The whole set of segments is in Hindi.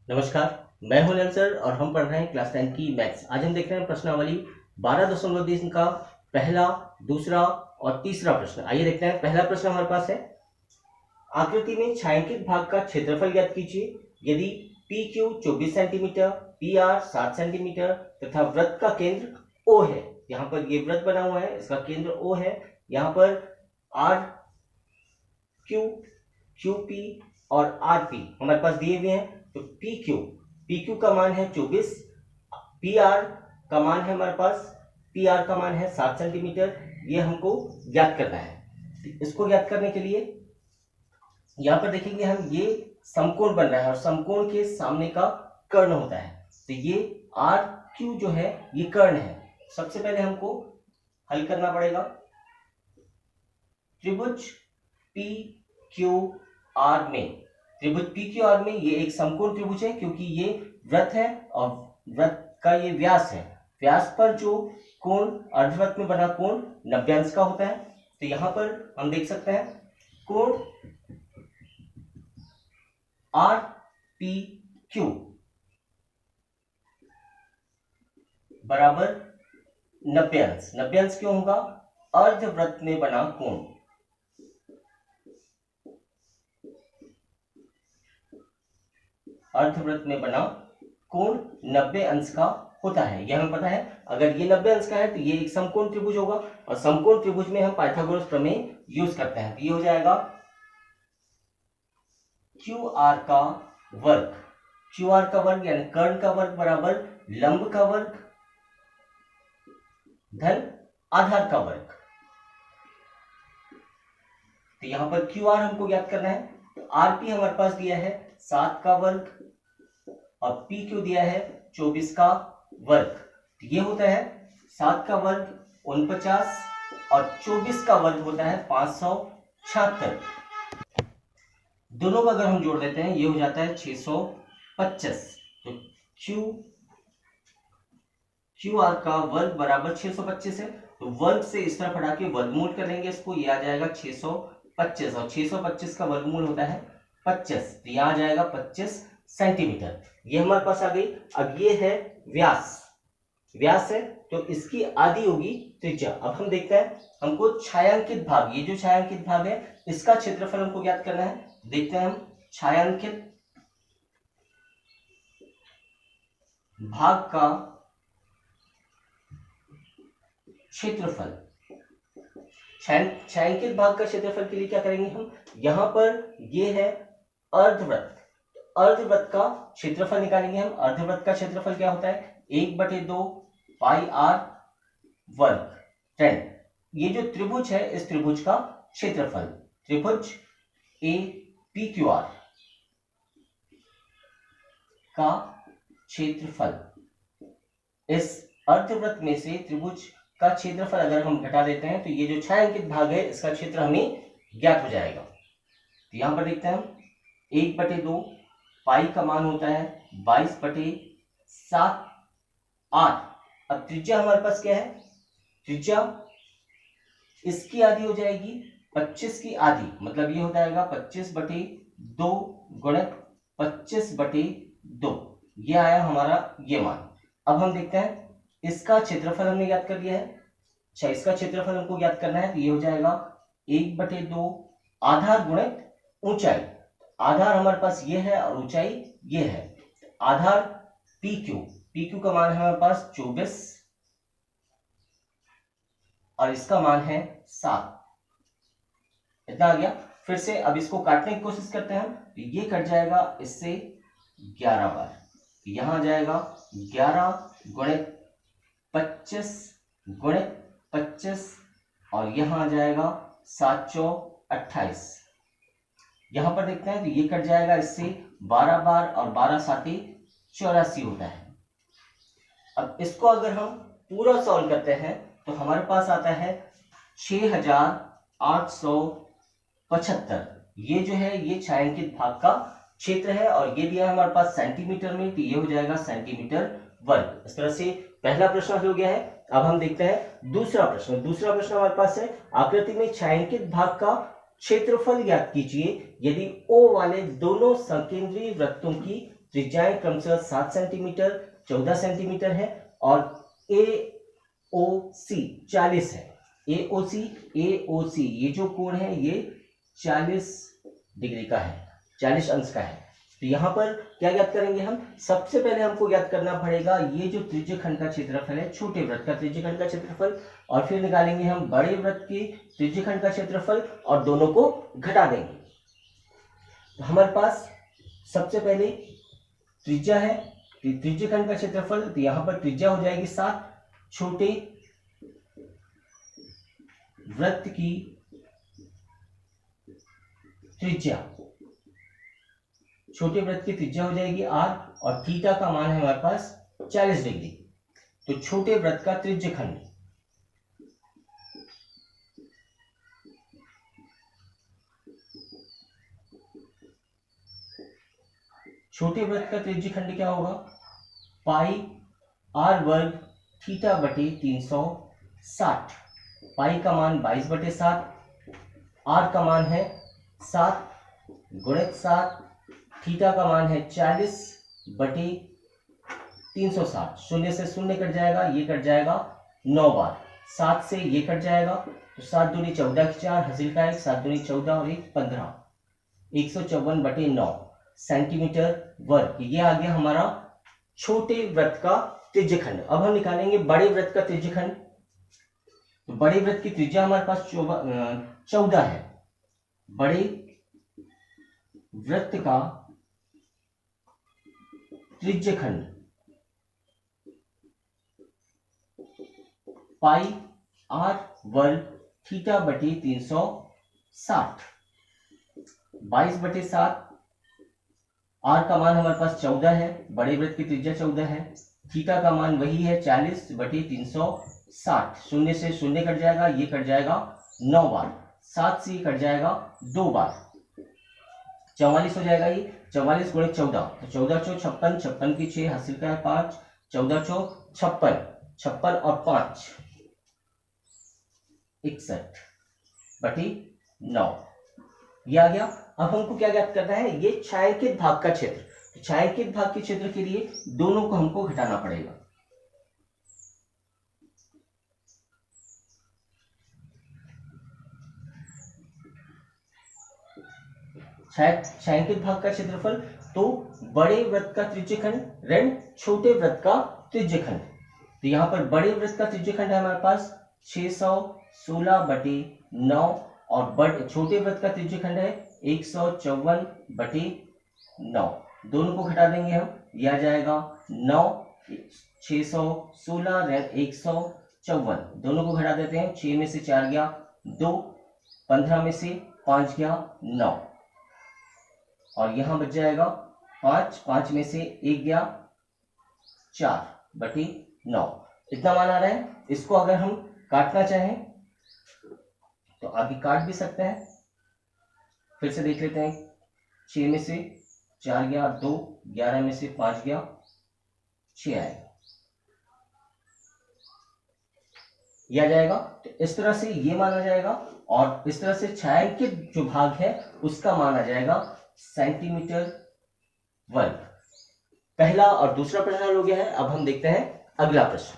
नमस्कार, मैं हूं नल सर और हम पढ़ रहे हैं क्लास 10 की मैथ्स। आज हम देख रहे हैं प्रश्नावली 12.3 का पहला, दूसरा और तीसरा प्रश्न। आइए देखते हैं। पहला प्रश्न हमारे पास है, आकृति में छायांकित भाग का क्षेत्रफल ज्ञात कीजिए यदि P Q 24 centimetre, P R 7 centimetre तथा वृत्त का केंद्र ओ है। यहाँ पर ये वृत्त बना हुआ है, इसका केंद्र ओ है। यहाँ पर आर क्यू, क्यू पी और आर पी हमारे पास दिए हुए हैं। तो पी क्यू का मान है 24, पी आर का मान है हमारे पास, पी आर का मान है 7 सेंटीमीटर। ये हमको ज्ञात करना है। इसको ज्ञात करने के लिए यहां पर देखेंगे हम, ये समकोण बन रहा है और समकोण के सामने का कर्ण होता है। तो ये आर क्यू जो है ये कर्ण है। सबसे पहले हमको हल करना पड़ेगा। त्रिभुज पी क्यू आर में, त्रिभुज पी क्यू आर में ये एक समकोण त्रिभुज है क्योंकि ये वृत्त है और वृत्त का ये व्यास है। व्यास पर जो कोण, अर्धवृत्त में बना कोण 90 अंश का होता है। तो यहां पर हम देख सकते हैं कोण आर पी क्यू बराबर 90 अंश। 90 अंश क्यों होगा? अर्धवृत्त में बना कोण, अर्धवृत्त में बना कोण 90 अंश का होता है, यह हमें पता है। अगर ये 90 अंश का है तो ये एक समकोण त्रिभुज होगा और समकोण त्रिभुज में हम पाइथागोरस प्रमेय यूज करते हैं। तो ये हो जाएगा क्यू आर का वर्ग, क्यू आर का वर्ग यानी कर्ण का वर्ग बराबर लंब का वर्ग धन आधार का वर्ग। तो यहां पर क्यू आर हमको ज्ञात करना है। तो आर पी हमारे पास दिया है 7 का वर्ग और पी क्यू दिया है 24 का वर्ग। तो ये होता है 7 का वर्ग 49 और 24 का वर्ग होता है 576। दोनों को अगर हम जोड़ देते हैं ये हो जाता है 625। तो क्यू आर का वर्ग बराबर 625 है। तो वर्ग से इस तरफ हटा के वर्गमूल कर लेंगे इसको, ये आ जाएगा 625 और 625 का वर्गमूल होता है 25। तो यहां आ जाएगा 25 सेंटीमीटर। ये हमारे पास आ गई। अब ये है व्यास, व्यास है तो इसकी आधी होगी त्रिज्या। अब हम देखते हैं, हमको छायांकित भाग, ये जो छायांकित भाग है इसका क्षेत्रफल हमको ज्ञात करना है। देखते हैं हम छायांकित भाग का क्षेत्रफल। छायांकित भाग का क्षेत्रफल के लिए क्या करेंगे हम, यहां पर ये है अर्धवृत्त, अर्धवृत्त का क्षेत्रफल निकालेंगे हम। अर्धवृत्त का क्षेत्रफल क्या होता है? 1/2 पाई आर वर्ग 10। ये जो त्रिभुज है इस त्रिभुज का क्षेत्रफल, त्रिभुज ए पी क्यू आर का क्षेत्रफल। इस अर्धवृत्त में से त्रिभुज का क्षेत्रफल अगर हम घटा देते हैं तो ये जो छायांकित भाग है इसका क्षेत्र हमें ज्ञात हो जाएगा। तो यहां पर देखते हैं हम 1/2 पाई का मान होता है 22/7 आर। अब त्रिज्या हमारे पास क्या है? त्रिज्या इसकी आधी हो जाएगी 25 की आधी, मतलब ये हो जाएगा 25/2 गुणित 25/2। ये आया हमारा ये मान। अब हम देखते हैं इसका क्षेत्रफल हमने ज्ञात कर लिया है। अच्छा, इसका क्षेत्रफल हमको ज्ञात करना है तो ये हो जाएगा 1/2 आधार गुणित ऊंचाई। आधार हमारे पास ये है और ऊंचाई ये है। आधार पी क्यू का मान है हमारे पास 24 और इसका मान है 7। इतना आ गया। फिर से अब इसको काटने की कोशिश करते हैं हम, तो ये कट जाएगा इससे 11 बार। यहां आ जाएगा 11 गुणित 25 गुणित 25 और यहां आ जाएगा 7 चौक 28। यहां पर देखते हैं तो ये कट जाएगा इससे 12 बार और 12 साथी 84 होता है। अब इसको अगर हम पूरा सॉल्व करते हैं तो हमारे पास आता है 6875। ये जो है ये छायांकित भाग का क्षेत्र है और ये दिया है हमारे पास सेंटीमीटर में, तो ये हो जाएगा सेंटीमीटर वर्ग। इस तरह से पहला प्रश्न हो गया है। अब हम देखते हैं दूसरा प्रश्न। दूसरा प्रश्न हमारे पास है, आकृति में छायांकित भाग का क्षेत्रफल ज्ञात कीजिए यदि ओ वाले दोनों संकेंद्रीय वृत्तों की त्रिज्याएं क्रमशः 7 सेंटीमीटर, 14 सेंटीमीटर है और AOC 40 है। AOC ये जो कोण है ये 40 डिग्री का है, 40 अंश का है। तो यहाँ पर क्या ज्ञात करेंगे हम? सबसे पहले हमको ज्ञात करना पड़ेगा ये जो त्रिज्यखंड का क्षेत्रफल है, छोटे वृत्त का त्रिज्यखंड का क्षेत्रफल, और फिर निकालेंगे हम बड़े वृत्त के त्रिज्यखंड का क्षेत्रफल और दोनों को घटा देंगे। तो हमारे पास सबसे पहले त्रिज्या है, त्रिज्यखंड का क्षेत्रफल, तो यहाँ पर त्रिज्या हो जाएगी 7, छोटे वृत्त की त्रिज्या, छोटे वृत्त की त्रिज्या हो जाएगी r, और थीटा का मान है हमारे पास 40 डिग्री। तो छोटे वृत्त का त्रिज्यखंड, छोटे वृत्त का त्रिज्यखंड क्या होगा? पाई r वर्ग थीटा बटे 360। पाई का मान 22/7, r का मान है 7 गुणित 7, थीटा का मान है 40/360। शून्य से शून्य कट जाएगा, ये कट जाएगा 9 बार, 7 से ये कट जाएगा, तो 7 दूनी 14 की 4, हासिल का 1, 7 दूनी 14 और 1 15, 154/9 सेंटीमीटर वर्ग। ये आ गया हमारा छोटे वृत्त का त्रिज्यखंड। अब हम निकालेंगे बड़े वृत्त का त्रिज्यखंड। तो बड़े वृत्त की त्रिज्या हमारे पास 14 है। बड़े वृत्त का त्रिज्यखंड पाई r वर्ग थीटा बटे 360, 22/7, r का मान हमारे पास 14 है, बड़े वृत्त की त्रिज्या 14 है, थीटा का मान वही है 40/360। शून्य से शून्य कट जाएगा, ये कट जाएगा 9 बार, 7 से कट जाएगा 2 बार, 44 हो जाएगा। ये 44 गुणित 14, तो 14 चौ 56, 56 की 6, हासिल का है 5, 14 चौ 56, 56 और 5 61/9 ये आ गया। अब हमको क्या ज्ञात करना है? ये छायांकित भाग का क्षेत्र। छायांकित भाग के क्षेत्र के लिए दोनों को हमको घटाना पड़ेगा। छायांकित भाग का क्षेत्रफल, तो बड़े वृत्त का त्रिज्यखंड ऋण छोटे वृत्त का त्रिज्यखंड। तो यहाँ पर बड़े वृत्त का त्रिज्यखंड है हमारे पास 616/9 और छोटे वृत्त का त्रिज्यखंड है 154/9। दोनों को घटा देंगे हम, यह आ जाएगा 9, 616 ऋण 154, दोनों को घटा देते हैं। 6 में से 4 गया 2, 15 में से 5 गया 9, और यहां बच जाएगा 5, 5 में से 1 गया 4/9। इतना मान आ रहा है। इसको अगर हम काटना चाहें तो आगे काट भी सकते हैं। फिर से देख लेते हैं, 6 में से 4 गया 2, 11 में से 5 गया 6 आएगा, यह आ जाएगा। तो इस तरह से ये माना जाएगा, और इस तरह से छायांकित जो भाग है उसका माना जाएगा सेंटीमीटर वर्ग। पहला और दूसरा प्रश्न हल हो गया है। अब हम देखते हैं अगला प्रश्न।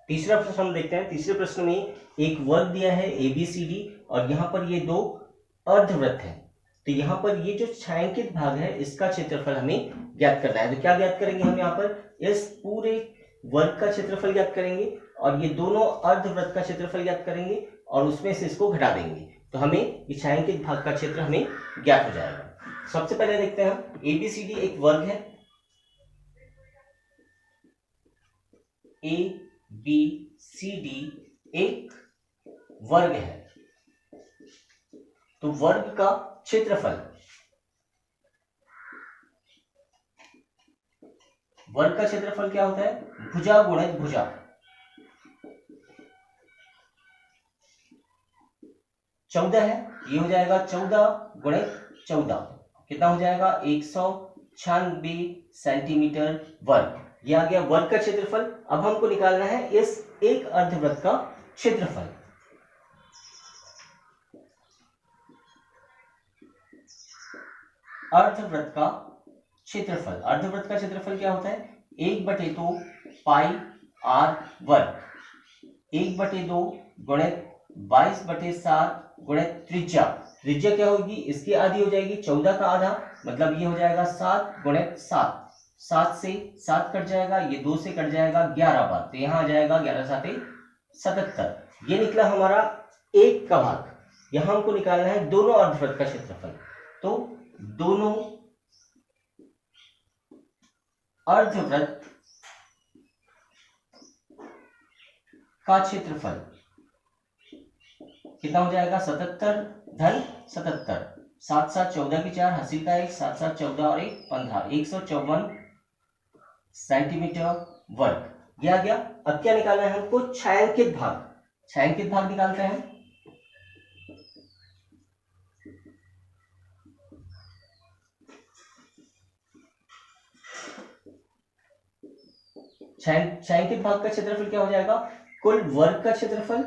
तीसरा प्रश्न हम देखते हैं। तीसरे प्रश्न में एक वर्ग दिया है ABCD, और यहाँ पर ये 2 अर्धवृत्त है। तो यहाँ पर ये जो छायांकित भाग है इसका क्षेत्रफल हमें ज्ञात करना है। तो क्या ज्ञात करेंगे हम? यहाँ पर इस पूरे वर्ग का क्षेत्रफल ज्ञात करेंगे, और ये दोनों अर्धवृत्त का क्षेत्रफल ज्ञात करेंगे, और उसमें से इसको घटा देंगे, तो हमें ये छायांकित भाग का क्षेत्र हमें ज्ञात हो जाएगा। सबसे पहले देखते हैं हम, ABCD एक वर्ग है, ABCD एक वर्ग है। तो वर्ग का क्षेत्रफल, वर्ग का क्षेत्रफल क्या होता है? भुजा गुणित भुजा। चौदह है, ये हो जाएगा 14 गुणित 14, कितना हो जाएगा? 196 सेंटीमीटर वर्ग। ये आ गया वर्ग का क्षेत्रफल। अब हमको निकालना है इस एक अर्धवृत्त का क्षेत्रफल। अर्धवृत्त का क्षेत्रफल, अर्धवृत्त का क्षेत्रफल क्या होता है 1/2 पाई आर वर्ग, 1/2 गुणित 22/7 गुणित त्रिज्या। त्रिज्या क्या होगी, इसकी आधी हो जाएगी 14 का आधा, मतलब ये हो जाएगा 7 गुणित 7, 7 से 7 कट जाएगा, ये 2 से कट जाएगा 11 बार, तो यहाँ आ जाएगा 11 7 77। ये निकला हमारा एक का भाग। यहां हमको निकालना है दोनों अर्धवृत्त का क्षेत्रफल, तो दोनों अर्धवृत्त का क्षेत्रफल कितना हो जाएगा 77 धन 77, 7 7 14 की 4, हासिल का 1, 7 7 14 और 1 15, 154 सेंटीमीटर वर्ग। ये आ गया। अब क्या निकालना है हमको, छायांकित भाग। छायांकित भाग निकालते हैं। छायांकित भाग का क्षेत्रफल क्या हो जाएगा, कुल वर्ग का क्षेत्रफल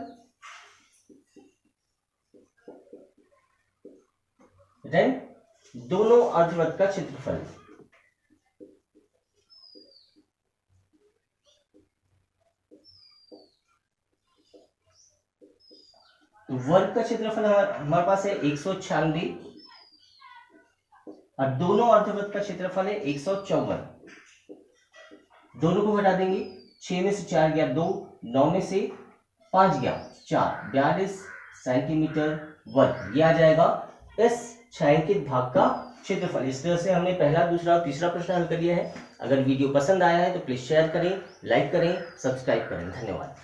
देन दोनों अर्धवृत्त का क्षेत्रफल। वर्ग का क्षेत्रफल हमारे पास है 196 और दोनों अर्धवृत्त का क्षेत्रफल है 154। दोनों को घटा देंगे, 6 में से 4 गया 2, 9 में से 5 गया 4, 42 सेंटीमीटर वर्ग। यह आ जाएगा इस छायांकित भाग का क्षेत्रफल। इस तरह से हमने पहला, दूसरा और तीसरा प्रश्न हल कर लिया है। अगर वीडियो पसंद आया है तो प्लीज शेयर करें, लाइक करें, सब्सक्राइब करें। धन्यवाद।